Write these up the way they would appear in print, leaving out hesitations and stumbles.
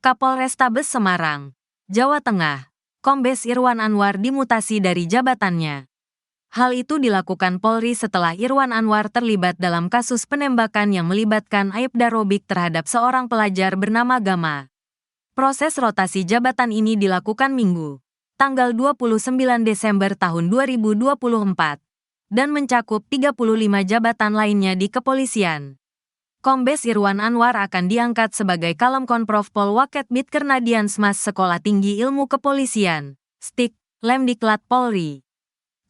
Kapolrestabes Semarang, Jawa Tengah, Kombes Irwan Anwar dimutasi dari jabatannya. Hal itu dilakukan Polri setelah Irwan Anwar terlibat dalam kasus penembakan yang melibatkan Aibda Robik terhadap seorang pelajar bernama Gama. Proses rotasi jabatan ini dilakukan Minggu, tanggal 29 Desember tahun 2024, dan mencakup 35 jabatan lainnya di kepolisian. Kombes Irwan Anwar akan diangkat sebagai Kalemkonprov Pol Waketbit Kernadiansmas Sekolah Tinggi Ilmu Kepolisian, STIK, Lemdiklat Polri.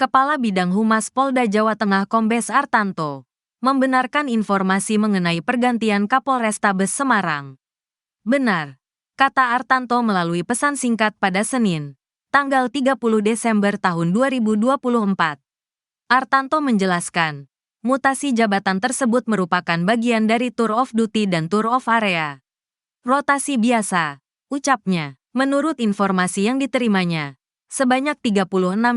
Kepala Bidang Humas Polda Jawa Tengah Kombes Artanto membenarkan informasi mengenai pergantian Kapolrestabes Semarang. Benar, kata Artanto melalui pesan singkat pada Senin, tanggal 30 Desember tahun 2024. Artanto menjelaskan, mutasi jabatan tersebut merupakan bagian dari Tour of Duty dan Tour of Area. Rotasi biasa, ucapnya. Menurut informasi yang diterimanya, sebanyak 36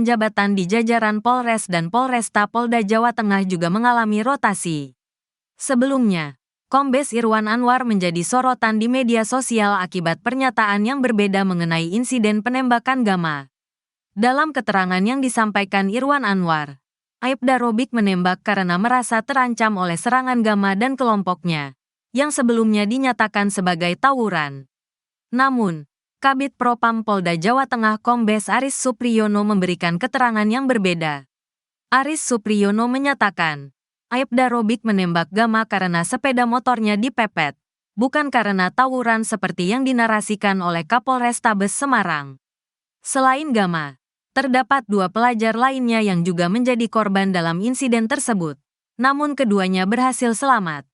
jabatan di jajaran Polres dan Polresta Polda Jawa Tengah juga mengalami rotasi. Sebelumnya, Kombes Irwan Anwar menjadi sorotan di media sosial akibat pernyataan yang berbeda mengenai insiden penembakan Gama. Dalam keterangan yang disampaikan Irwan Anwar, Aibda Robik menembak karena merasa terancam oleh serangan Gama dan kelompoknya, yang sebelumnya dinyatakan sebagai tawuran. Namun, Kabid Propam Polda Jawa Tengah Kombes Aris Supriyono memberikan keterangan yang berbeda. Aris Supriyono menyatakan, Aibda Robik menembak Gama karena sepeda motornya dipepet, bukan karena tawuran seperti yang dinarasikan oleh Kapolrestabes Semarang. Selain Gama, terdapat 2 pelajar lainnya yang juga menjadi korban dalam insiden tersebut, namun keduanya berhasil selamat.